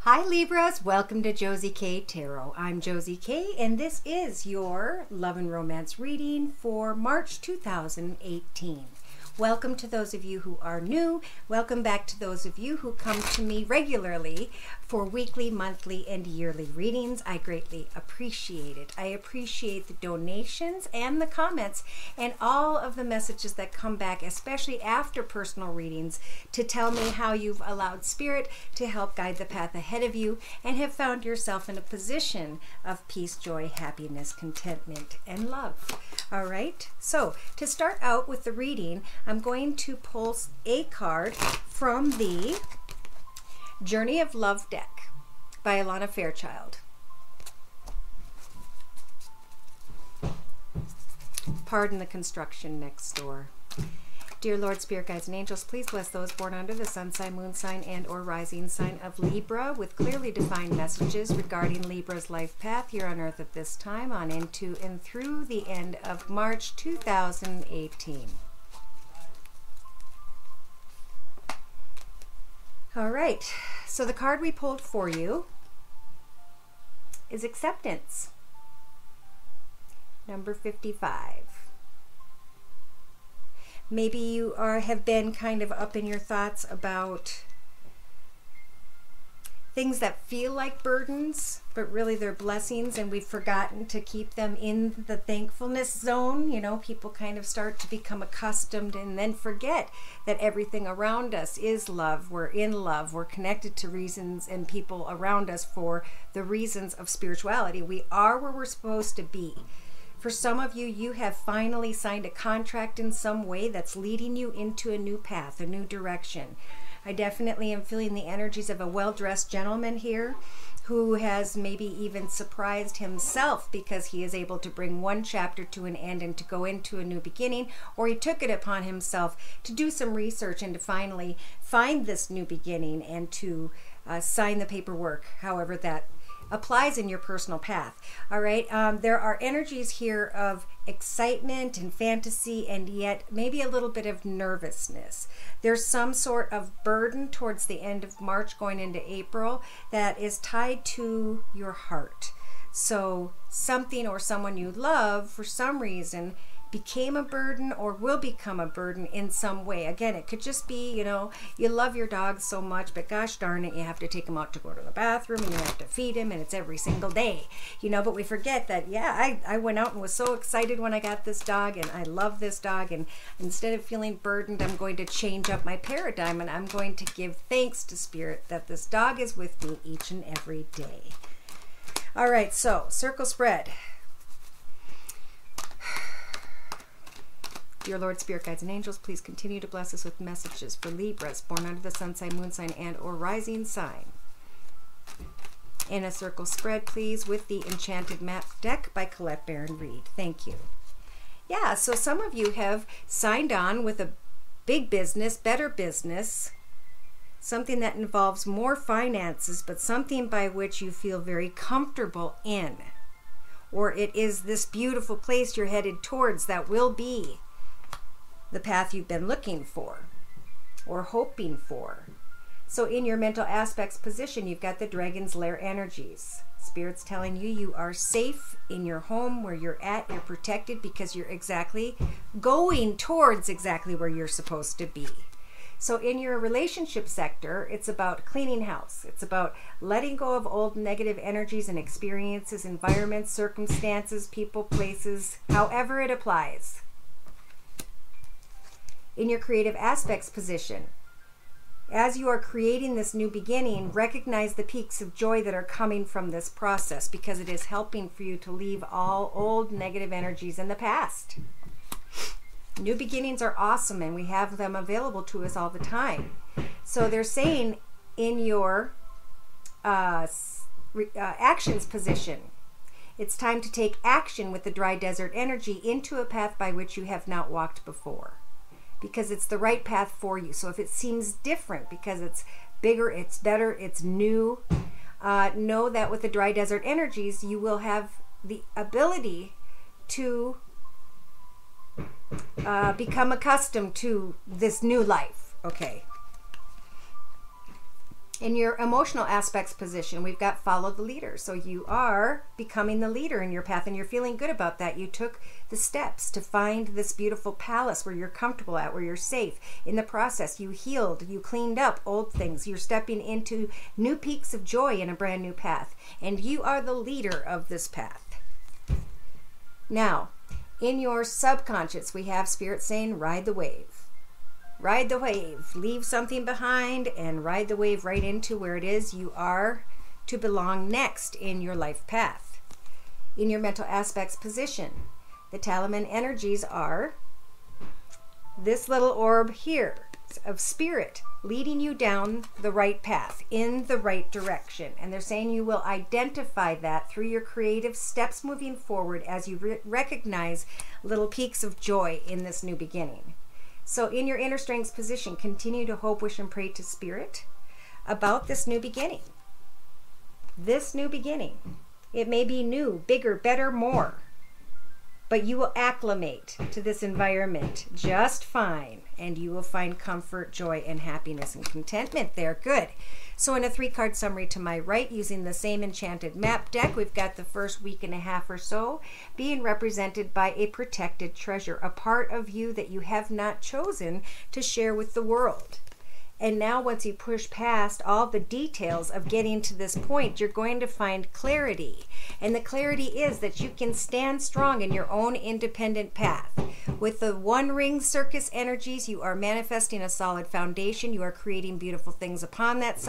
Hi Libras, welcome to Josie K Tarot. I'm Josie K and this is your love and romance reading for March 2018. Welcome to those of you who are new. Welcome back to those of you who come to me regularly for weekly, monthly, and yearly readings. I greatly appreciate it. I appreciate the donations and the comments and all of the messages that come back, especially after personal readings, to tell me how you've allowed Spirit to help guide the path ahead of you and have found yourself in a position of peace, joy, happiness, contentment, and love. All right, so to start out with the reading, I'm going to pull a card from the Journey of Love deck by Alana Fairchild. Pardon the construction next door. Dear Lord, Spirit, Guides, and Angels, please bless those born under the sun sign, moon sign, and or rising sign of Libra with clearly defined messages regarding Libra's life path here on Earth at this time on into and through the end of March 2018. All right, so the card we pulled for you is Acceptance, number 55. Maybe you have been kind of up in your thoughts about things that feel like burdens, but really they're blessings, and we've forgotten to keep them in the thankfulness zone. You know, people kind of start to become accustomed and then forget that everything around us is love. We're in love. We're connected to reasons and people around us for the reasons of spirituality. We are where we're supposed to be. For some of you, you have finally signed a contract in some way that's leading you into a new path, a new direction. I definitely am feeling the energies of a well-dressed gentleman here who has maybe even surprised himself because he is able to bring one chapter to an end and to go into a new beginning, or he took it upon himself to do some research and to finally find this new beginning and to sign the paperwork, however that applies in your personal path. All right, there are energies here of excitement and fantasy, and yet maybe a little bit of nervousness. There's some sort of burden towards the end of March going into April that is tied to your heart. So something or someone you love for some reason became a burden or will become a burden in some way. Again, it could just be, you know, you love your dog so much, but gosh darn it, you have to take him out to go to the bathroom and you have to feed him, and it's every single day, you know. But we forget that, yeah, I went out and was so excited when I got this dog, and I love this dog, and instead of feeling burdened, I'm going to change up my paradigm, and I'm going to give thanks to Spirit that this dog is with me each and every day. All right, so circle spread. Dear Lord, Spirit, Guides, and Angels, please continue to bless us with messages for Libras born under the sun sign, moon sign, and or rising sign. In a circle spread, please, with the Enchanted Map deck by Colette Baron Reed. Thank you. Yeah, so some of you have signed on with a big business, better business, something that involves more finances, but something by which you feel very comfortable in. Or it is this beautiful place you're headed towards that will be the path you've been looking for or hoping for. So in your mental aspects position, you've got the Dragon's Lair energies. Spirit's telling you you are safe in your home where you're at. You're protected because you're exactly going towards exactly where you're supposed to be. So in your relationship sector, it's about cleaning house. It's about letting go of old negative energies and experiences, environments, circumstances, people, places, however it applies. In your creative aspects position, as you are creating this new beginning, recognize the peaks of joy that are coming from this process, because it is helping for you to leave all old negative energies in the past. New beginnings are awesome, and we have them available to us all the time. So they're saying in your actions position, it's time to take action with the dry desert energy into a path by which you have not walked before, because it's the right path for you. So if it seems different because it's bigger, it's better, it's new, know that with the dry desert energies, you will have the ability to become accustomed to this new life. Okay. In your emotional aspects position, we've got follow the leader. So you are becoming the leader in your path, and you're feeling good about that. You took the steps to find this beautiful palace where you're comfortable at, where you're safe. In the process, you healed, you cleaned up old things. You're stepping into new peaks of joy in a brand new path, and you are the leader of this path. Now, in your subconscious, we have Spirit saying, ride the wave. Ride the wave, leave something behind, and ride the wave right into where it is you are to belong next in your life path. In your mental aspects position, the talisman energies are this little orb here of spirit leading you down the right path, in the right direction. And they're saying you will identify that through your creative steps moving forward as you recognize little peaks of joy in this new beginning. So in your inner strengths position, continue to hope, wish, and pray to Spirit about this new beginning. This new beginning. It may be new, bigger, better, more. But you will acclimate to this environment just fine. And you will find comfort, joy, and happiness and contentment there. Good. So in a 3-card summary to my right, using the same enchanted map deck, we've got the first week and a half or so being represented by a protected treasure, a part of you that you have not chosen to share with the world. And now once you push past all the details of getting to this point, you're going to find clarity. And the clarity is that you can stand strong in your own independent path. With the One Ring Circus energies, you are manifesting a solid foundation. You are creating beautiful things upon that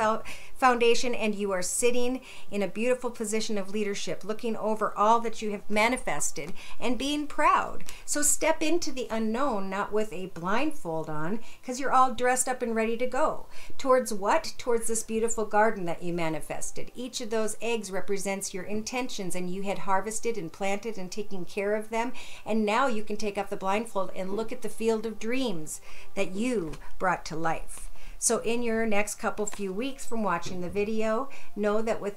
foundation, and you are sitting in a beautiful position of leadership, looking over all that you have manifested and being proud. So step into the unknown, not with a blindfold on, because you're all dressed up and ready to go. Towards what? Towards this beautiful garden that you manifested. Each of those eggs represents your intentions, and you had harvested and planted and taken care of them, and now you can take off the blindfold and look at the field of dreams that you brought to life. So in your next few weeks from watching the video, know that with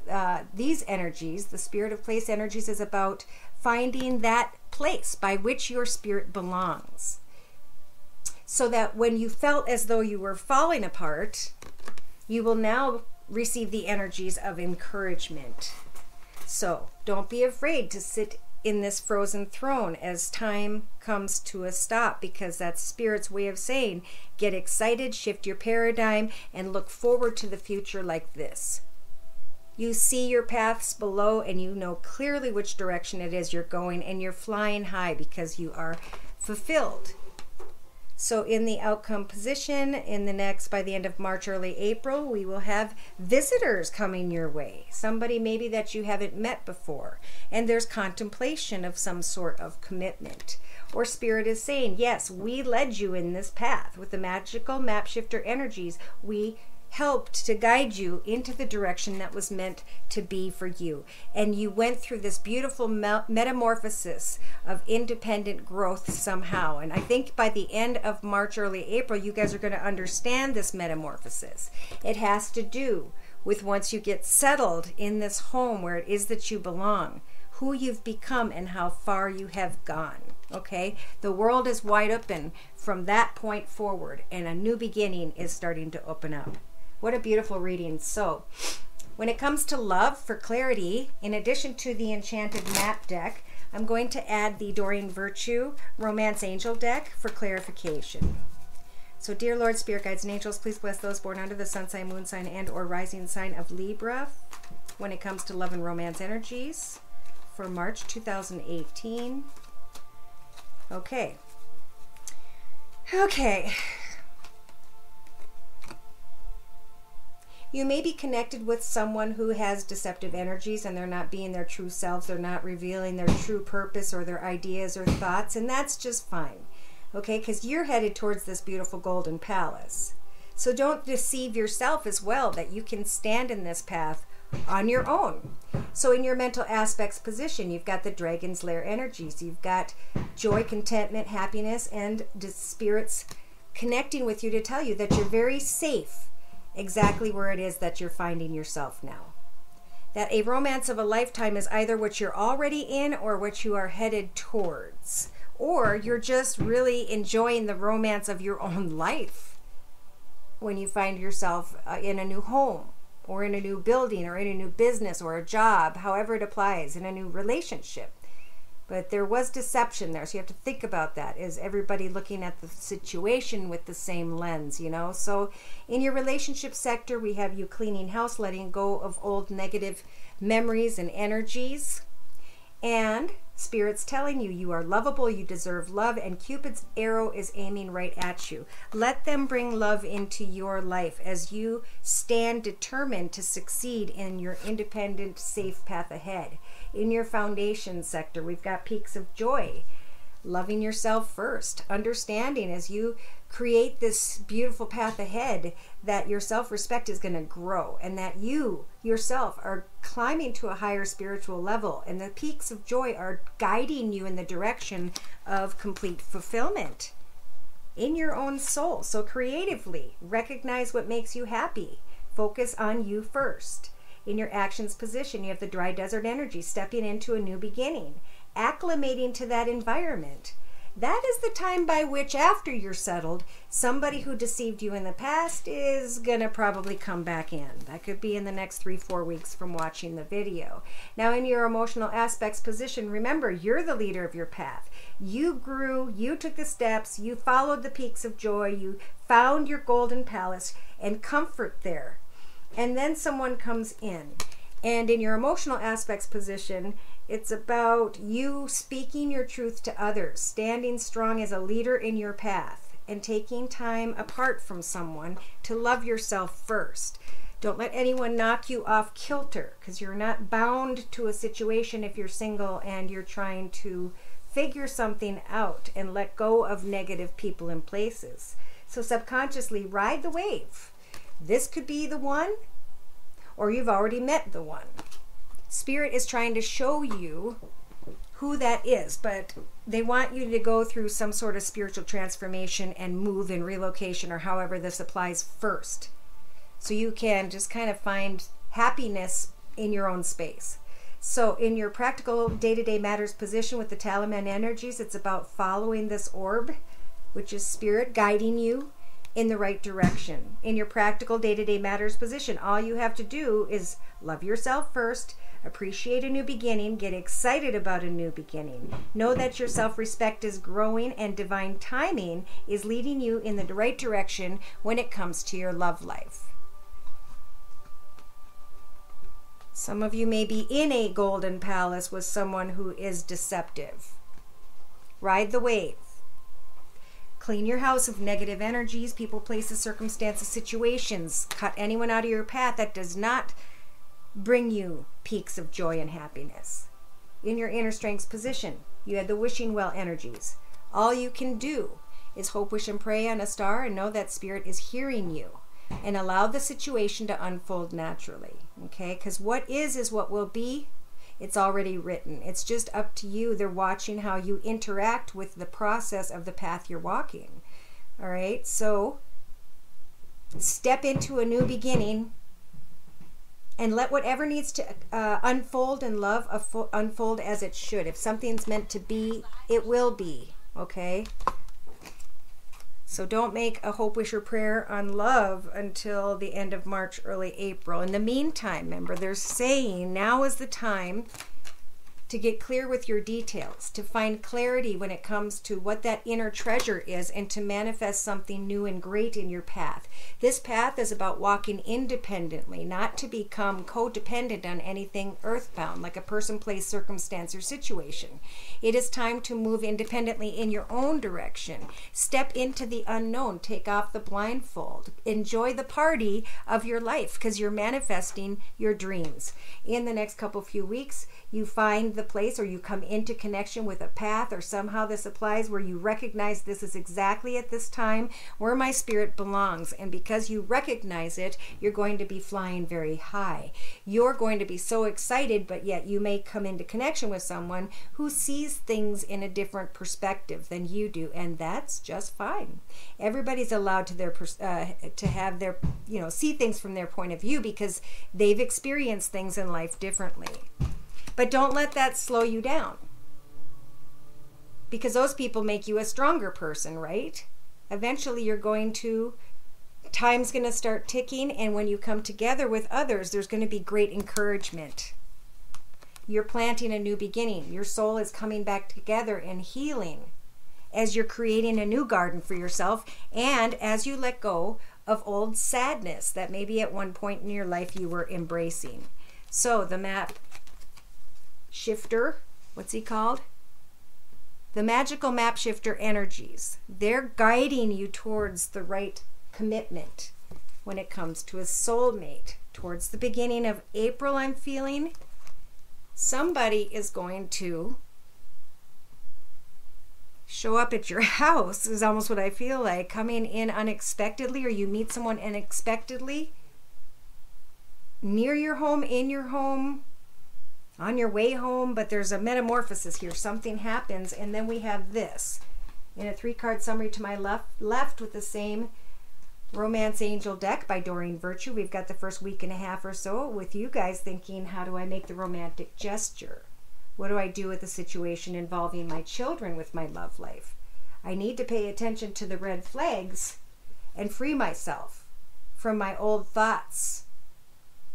these energies, the Spirit of Place energies is about finding that place by which your spirit belongs. So that when you felt as though you were falling apart, you will now receive the energies of encouragement. So don't be afraid to sit in this frozen throne as time comes to a stop, because that's Spirit's way of saying, get excited, shift your paradigm, and look forward to the future like this. You see your paths below, and you know clearly which direction it is you're going, and you're flying high because you are fulfilled. So in the outcome position, by the end of March, early April, we will have visitors coming your way. Somebody maybe that you haven't met before. And there's contemplation of some sort of commitment. Or Spirit is saying, yes, we led you in this path. With the magical map shifter energies, we helped to guide you into the direction that was meant to be for you. And you went through this beautiful metamorphosis of independent growth somehow. And I think by the end of March, early April, you guys are going to understand this metamorphosis. It has to do with once you get settled in this home where it is that you belong, who you've become and how far you have gone. Okay? The world is wide open from that point forward, and a new beginning is starting to open up. What a beautiful reading. So, when it comes to love, for clarity, in addition to the Enchanted Map deck, I'm going to add the Doreen Virtue Romance Angel deck for clarification. So, dear Lord, Spirit Guides, and Angels, please bless those born under the sun sign, moon sign, and or rising sign of Libra when it comes to love and romance energies for March 2018. Okay. You may be connected with someone who has deceptive energies, and they're not being their true selves. They're not revealing their true purpose or their ideas or thoughts, and that's just fine. Okay, because you're headed towards this beautiful golden palace. So don't deceive yourself as well, that you can stand in this path on your own. So in your mental aspects position, you've got the Dragon's Lair energies. You've got joy, contentment, happiness, and the Spirit's connecting with you to tell you that you're very safe exactly where it is that you're finding yourself now. That a romance of a lifetime is either what you're already in or what you are headed towards. Or you're just really enjoying the romance of your own life when you find yourself in a new home or in a new building or in a new business or a job, however it applies, in a new relationship. But there was deception there, so you have to think about that. Is everybody looking at the situation with the same lens, you know? So in your relationship sector, we have you cleaning house, letting go of old negative memories and energies. And Spirit's telling you, you are lovable, you deserve love, and Cupid's arrow is aiming right at you. Let them bring love into your life as you stand determined to succeed in your independent, safe path ahead. In your foundation sector, we've got peaks of joy. Loving yourself first. Understanding as you create this beautiful path ahead that your self-respect is going to grow and that you yourself are climbing to a higher spiritual level, and the peaks of joy are guiding you in the direction of complete fulfillment in your own soul. So creatively recognize what makes you happy. Focus on you first. In your actions position, you have the dry desert energy, stepping into a new beginning, acclimating to that environment. That is the time by which, after you're settled, somebody who deceived you in the past is going to probably come back in. That could be in the next 3-4 weeks from watching the video. Now, in your emotional aspects position, remember, you're the leader of your path. You grew, you took the steps, you followed the peaks of joy, you found your golden palace and comfort there. And then someone comes in. And in your emotional aspects position, it's about you speaking your truth to others, standing strong as a leader in your path, and taking time apart from someone to love yourself first. Don't let anyone knock you off kilter, because you're not bound to a situation if you're single and you're trying to figure something out and let go of negative people and places. So subconsciously ride the wave. This could be the one, or you've already met the one. Spirit is trying to show you who that is, but they want you to go through some sort of spiritual transformation and move and relocation, or however this applies first, so you can just kind of find happiness in your own space. So in your practical day-to-day matters position with the Talisman energies, it's about following this orb, which is Spirit guiding you in the right direction. In your practical day-to-day matters position, all you have to do is love yourself first, appreciate a new beginning, get excited about a new beginning. Know that your self-respect is growing and divine timing is leading you in the right direction when it comes to your love life. Some of you may be in a golden palace with someone who is deceptive. Ride the wave. Clean your house of negative energies, people, places, circumstances, situations. Cut anyone out of your path that does not bring you peaks of joy and happiness. In your inner strengths position, you have the wishing well energies. All you can do is hope, wish, and pray on a star and know that Spirit is hearing you, and allow the situation to unfold naturally. Okay? Because what is what will be. It's already written. It's just up to you. They're watching how you interact with the process of the path you're walking. All right? So step into a new beginning and let whatever needs to unfold in love unfold as it should. If something's meant to be, it will be. Okay? So don't make a hope, wish, or prayer on love until the end of March, early April. In the meantime, remember, they're saying now is the time to get clear with your details, to find clarity when it comes to what that inner treasure is, and to manifest something new and great in your path. This path is about walking independently, not to become codependent on anything earthbound, like a person, place, circumstance, or situation. It is time to move independently in your own direction. Step into the unknown. Take off the blindfold. Enjoy the party of your life, because you're manifesting your dreams. In the next few weeks, you find the place, or you come into connection with a path, or somehow this applies where you recognize this is exactly at this time where my spirit belongs. And because you recognize it, you're going to be flying very high. You're going to be so excited, but yet you may come into connection with someone who sees things in a different perspective than you do, and that's just fine. Everybody's allowed to have their, see things from their point of view, because they've experienced things in life differently. But don't let that slow you down, because those people make you a stronger person, right? Eventually you're going to time's going to start ticking, and when you come together with others, there's going to be great encouragement. You're planting a new beginning. Your soul is coming back together and healing as you're creating a new garden for yourself, and as you let go of old sadness that maybe at one point in your life you were embracing. So the map shifter, what's he called? The magical map shifter energies. They're guiding you towards the right commitment when it comes to a soulmate. Towards the beginning of April, I'm feeling somebody is going to show up at your house, is almost what I feel like, coming in unexpectedly, or you meet someone unexpectedly near your home, in your home, on your way home, but there's a metamorphosis here. Something happens, and then we have this in a 3-card summary to my left with the same Romance Angel deck by Doreen Virtue. We've got the first week and a half or so with you guys thinking, how do I make the romantic gesture? What do I do with the situation involving my children with my love life? I need to pay attention to the red flags and free myself from my old thoughts.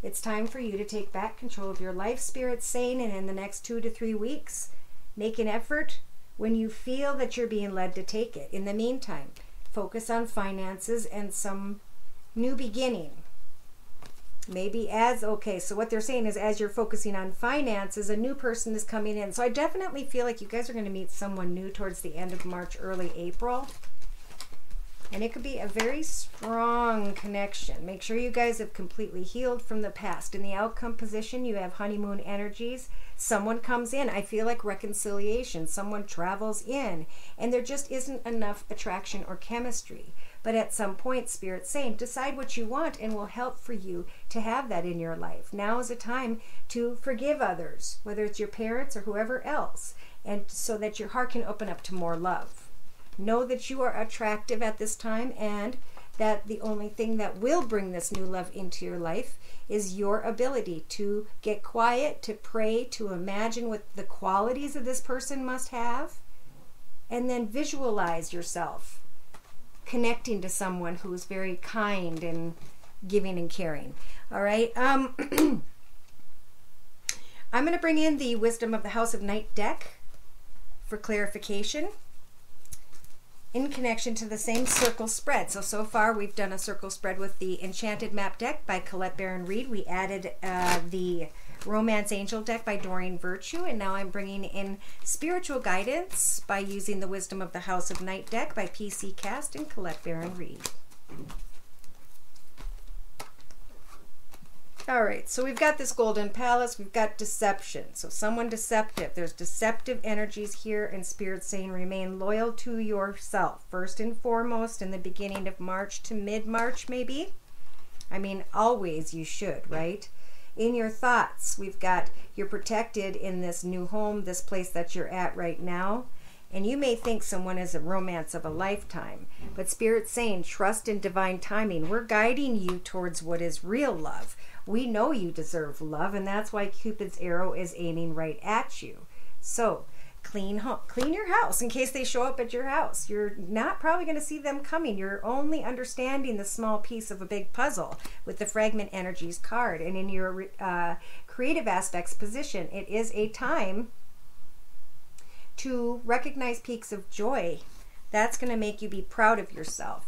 It's time for you to take back control of your life, Spirit saying, and in the next 2 to 3 weeks, make an effort when you feel that you're being led to take it. In the meantime, focus on finances and some new beginning. Maybe so what they're saying is as you're focusing on finances, a new person is coming in. So I definitely feel like you guys are going to meet someone new towards the end of March, early April. And it could be a very strong connection. Make sure you guys have completely healed from the past. In the outcome position, you have honeymoon energies. Someone comes in. I feel like reconciliation. Someone travels in. And there just isn't enough attraction or chemistry. But at some point, Spirit's saying, decide what you want and we'll help for you to have that in your life. Now is a time to forgive others, whether it's your parents or whoever else, and so that your heart can open up to more love. Know that you are attractive at this time, and that the only thing that will bring this new love into your life is your ability to get quiet, to pray, to imagine what the qualities of this person must have, and then visualize yourself connecting to someone who is very kind and giving and caring. All right. I'm going to bring in the Wisdom of the House of Night deck for clarification in connection to the same circle spread. So far we've done a circle spread with the Enchanted Map deck by Colette Baron Reed. We added the Romance Angel deck by Doreen Virtue, and now I'm bringing in Spiritual Guidance by using the Wisdom of the House of Night deck by PC Cast and Colette Baron Reed. All right, so we've got this Golden Palace, we've got deception. So someone deceptive. There's deceptive energies here, and Spirit saying remain loyal to yourself. First and foremost, in the beginning of March to mid-March maybe. I mean, always you should, right? In your thoughts, we've got you're protected in this new home, this place that you're at right now. And you may think someone is a romance of a lifetime, but Spirit's saying trust in divine timing. We're guiding you towards what is real love. We know you deserve love, and that's why Cupid's arrow is aiming right at you. So clean your house in case they show up at your house. You're not probably going to see them coming. You're only understanding the small piece of a big puzzle with the Fragment Energies card. And in your creative aspects position, it is a time to recognize peaks of joy. That's going to make you be proud of yourself.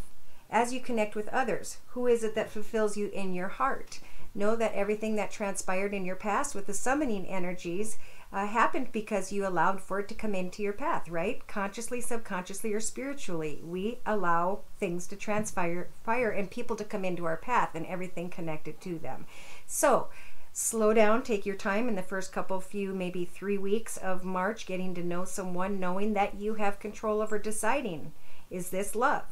As you connect with others, who is it that fulfills you in your heart? Know that everything that transpired in your past with the summoning energies happened because you allowed for it to come into your path, right? Consciously, subconsciously, or spiritually, we allow things to transpire and people to come into our path and everything connected to them. So slow down, take your time in the first few, maybe 3 weeks of March, getting to know someone, knowing that you have control over deciding, is this love?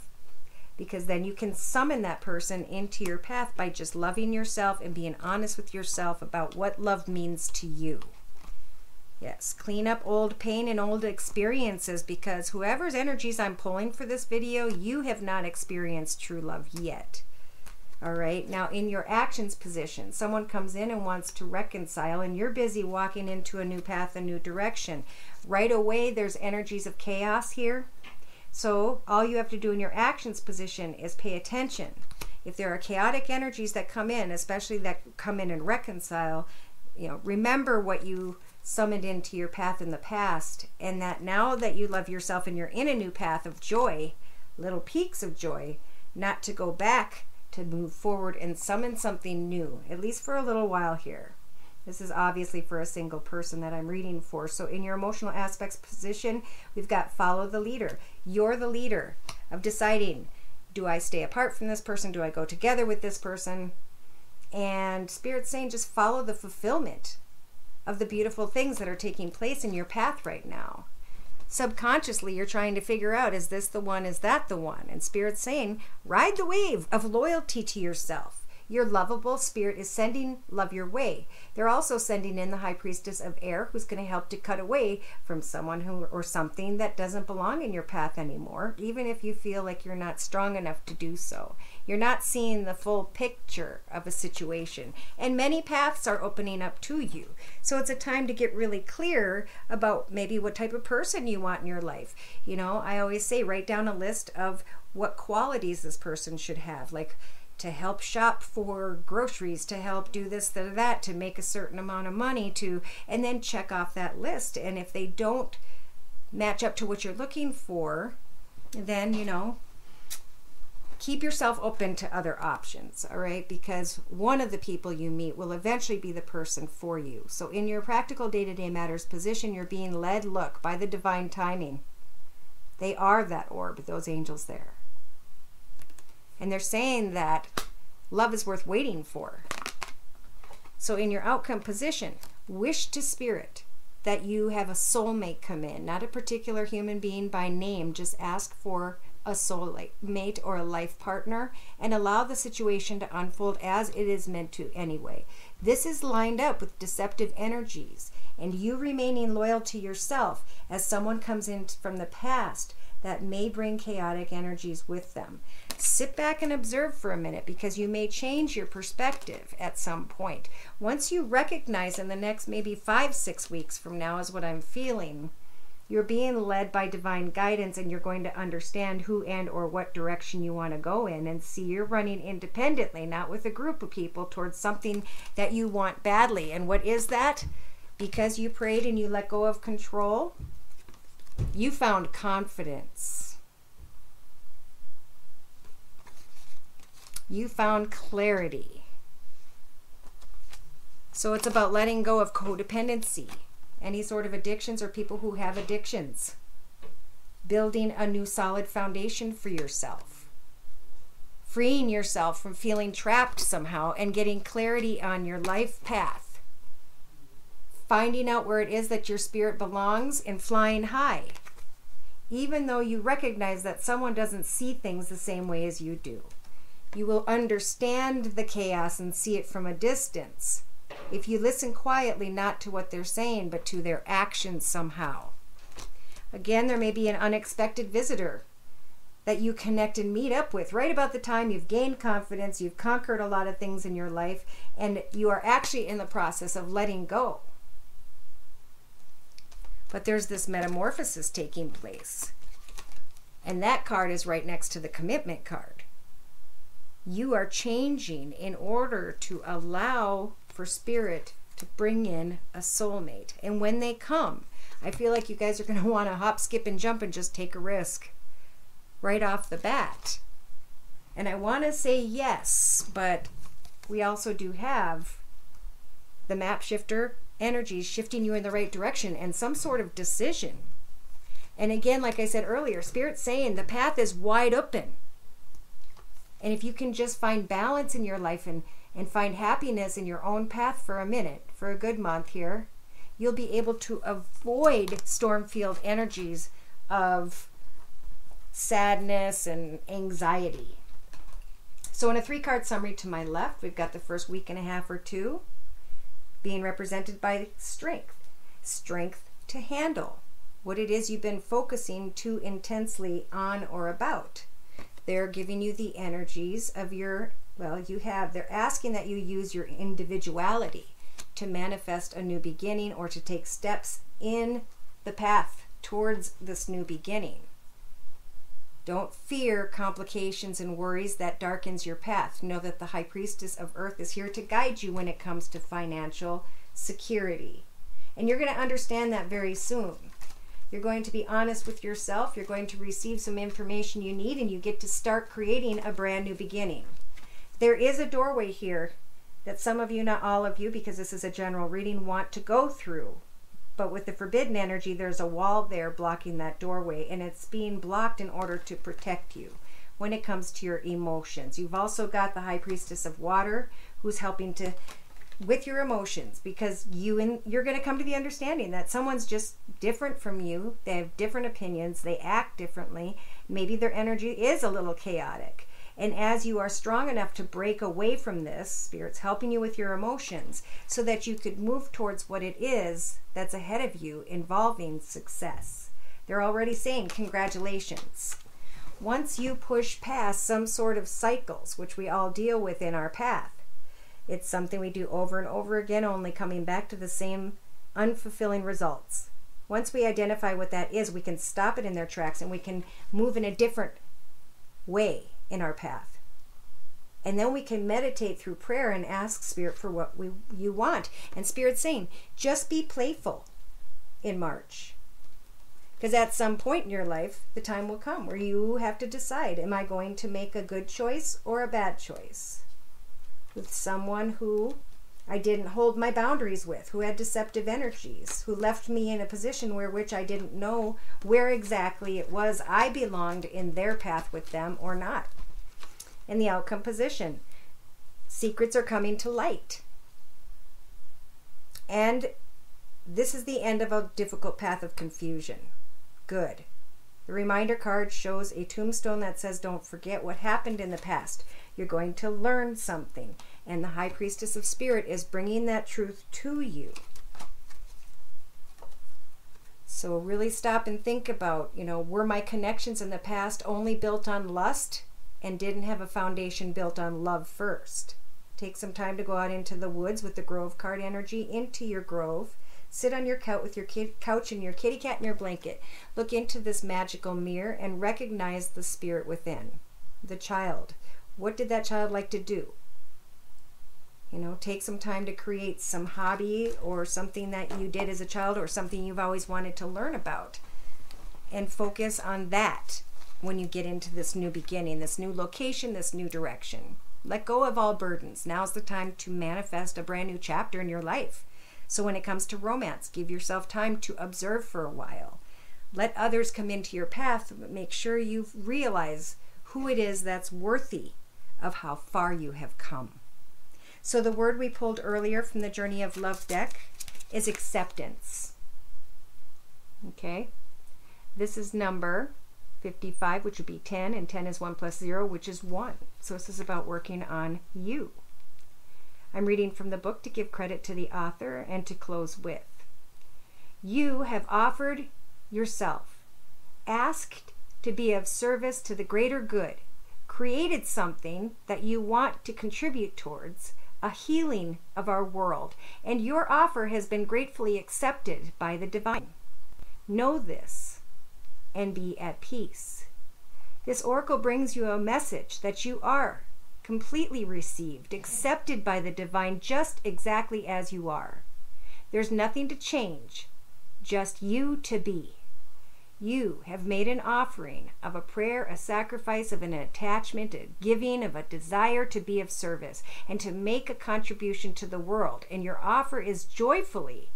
Because then you can summon that person into your path by just loving yourself and being honest with yourself about what love means to you. Yes, clean up old pain and old experiences, because whoever's energies I'm pulling for this video, you have not experienced true love yet. All right, now in your actions position, someone comes in and wants to reconcile, and you're busy walking into a new path, a new direction. Right away, there's energies of chaos here. So all you have to do in your actions position is pay attention. if there are chaotic energies that come in, especially that come in and reconcile, remember what you summoned into your path in the past, and that now that you love yourself and you're in a new path of joy, little peaks of joy, not to go back, to move forward and summon something new, at least for a little while here. This is obviously for a single person that I'm reading for. So in your emotional aspects position, we've got follow the leader. You're the leader of deciding, do I stay apart from this person? Do I go together with this person? And Spirit's saying just follow the fulfillment of the beautiful things that are taking place in your path right now. Subconsciously, you're trying to figure out, is this the one? Is that the one? And Spirit's saying, ride the wave of loyalty to yourself. You're lovable. Spirit is sending love your way. They're also sending in the High Priestess of Air, who's going to help to cut away from someone who or something that doesn't belong in your path anymore, even if you feel like you're not strong enough to do so. You're not seeing the full picture of a situation. And many paths are opening up to you. So it's a time to get really clear about maybe what type of person you want in your life. I always say, write down a list of what qualities this person should have, like to help shop for groceries, to help do this, that, to make a certain amount of money, and then check off that list. And if they don't match up to what you're looking for, then, keep yourself open to other options, all right? Because one of the people you meet will eventually be the person for you. So in your practical day-to-day matters position, you're being led, look, by the divine timing. They are that orb, those angels there. And they're saying that love is worth waiting for. So in your outcome position, wish to Spirit that you have a soulmate come in, not a particular human being by name. Just ask for a soulmate or a life partner and allow the situation to unfold as it is meant to anyway. This is lined up with deceptive energies and you remaining loyal to yourself as someone comes in from the past that may bring chaotic energies with them. Sit back and observe for a minute, because you may change your perspective at some point. Once you recognize in the next maybe 5-6 weeks from now is what I'm feeling, you're being led by divine guidance and you're going to understand who and or what direction you want to go in, and see you're running independently, not with a group of people, towards something that you want badly. And what is that? Because you prayed and you let go of control, you found confidence. You found clarity. So it's about letting go of codependency, any sort of addictions or people who have addictions. Building a new solid foundation for yourself. Freeing yourself from feeling trapped somehow and getting clarity on your life path. Finding out where it is that your spirit belongs and flying high. Even though you recognize that someone doesn't see things the same way as you do. You will understand the chaos and see it from a distance if you listen quietly, not to what they're saying, but to their actions somehow. Again, there may be an unexpected visitor that you connect and meet up with right about the time you've gained confidence, you've conquered a lot of things in your life, and you are actually in the process of letting go. But there's this metamorphosis taking place. And that card is right next to the commitment card. You are changing in order to allow for Spirit to bring in a soulmate. And when they come, I feel like you guys are going to want to hop, skip, and jump and just take a risk right off the bat. And I want to say yes, but we also do have the map shifter energies shifting you in the right direction and some sort of decision. And again, like I said earlier, Spirit's saying the path is wide open. And if you can just find balance in your life and find happiness in your own path for a minute, for a good month here, you'll be able to avoid storm field energies of sadness and anxiety. So in a 3-card summary to my left, we've got the first week and a half or two being represented by strength. Strength to handle what it is you've been focusing too intensely on or about. They're giving you the energies of your, they're asking that you use your individuality to manifest a new beginning or to take steps in the path towards this new beginning. Don't fear complications and worries that darkens your path. Know that the High Priestess of Earth is here to guide you when it comes to financial security. And you're going to understand that very soon. You're going to be honest with yourself. You're going to receive some information you need, and you get to start creating a brand new beginning. There is a doorway here that some of you, not all of you, because this is a general reading, want to go through. But with the forbidden energy, there's a wall there blocking that doorway, and it's being blocked in order to protect you when it comes to your emotions. You've also got the High Priestess of Water, who's helping to with your emotions, because you're going to come to the understanding that someone's just different from you. They have different opinions. They act differently. Maybe their energy is a little chaotic. And as you are strong enough to break away from this, Spirit's helping you with your emotions so that you could move towards what it is that's ahead of you, involving success. They're already saying congratulations. Once you push past some sort of cycles, which we all deal with in our path, it's something we do over and over again, only coming back to the same unfulfilling results. Once we identify what that is, we can stop it in their tracks, and we can move in a different way in our path. And then we can meditate through prayer and ask Spirit for what you want. And Spirit's saying, just be playful in March. Because at some point in your life, the time will come where you have to decide, am I going to make a good choice or a bad choice? With someone who I didn't hold my boundaries with, who had deceptive energies, who left me in a position which I didn't know where exactly it was I belonged in their path with them or not. In the outcome position, secrets are coming to light. And this is the end of a difficult path of confusion. Good. The reminder card shows a tombstone that says, don't forget what happened in the past. You're going to learn something. And the High Priestess of Spirit is bringing that truth to you. So really stop and think about, were my connections in the past only built on lust and didn't have a foundation built on love first? Take some time to go out into the woods with the Grove card energy, into your grove. Sit on your couch with your couch and your kitty cat and your blanket. Look into this magical mirror and recognize the spirit within. The child. What did that child like to do? Take some time to create some hobby or something that you did as a child or something you've always wanted to learn about. And focus on that when you get into this new beginning, this new location, this new direction. Let go of all burdens. Now's the time to manifest a brand new chapter in your life. So when it comes to romance, give yourself time to observe for a while. Let others come into your path, but make sure you realize who it is that's worthy of how far you have come. So the word we pulled earlier from the Journey of Love deck is acceptance. Okay? This is number 55, which would be 10, and 10 is 1 plus 0, which is 1. So this is about working on you. I'm reading from the book to give credit to the author and to close with. You have offered yourself, asked to be of service to the greater good, created something that you want to contribute towards a healing of our world, and your offer has been gratefully accepted by the divine. Know this and be at peace. This oracle brings you a message that you are completely received, accepted by the divine just exactly as you are. There's nothing to change, just you to be. You have made an offering of a prayer, a sacrifice, of an attachment, a giving, of a desire to be of service and to make a contribution to the world. And your offer is joyfully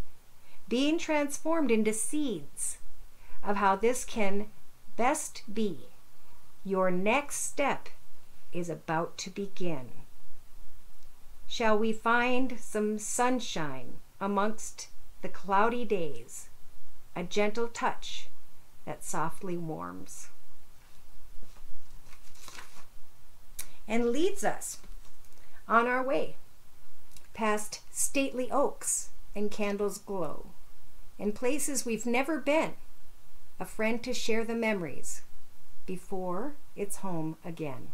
being transformed into seeds of how this can best be. Your next step is about to begin. Shall we find some sunshine amongst the cloudy days, a gentle touch that softly warms and leads us on our way past stately oaks and candles glow, and places we've never been, a friend to share the memories before it's home again.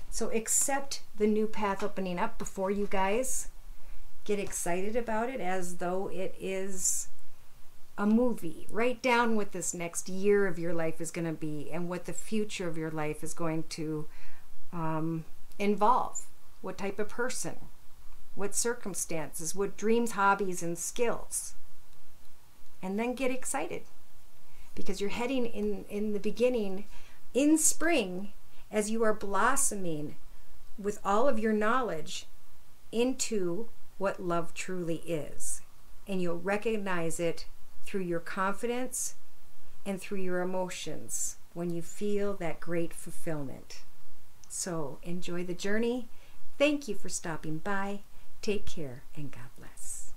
So accept the new path opening up before you guys get excited about it as though it is a movie. Write down what this next year of your life is going to be and what the future of your life is going to involve. What type of person, what circumstances, what dreams, hobbies, and skills. And then get excited, because you're heading in the beginning, in spring, as you are blossoming with all of your knowledge into what love truly is. And you'll recognize it through your confidence and through your emotions when you feel that great fulfillment. So enjoy the journey. Thank you for stopping by. Take care and God bless.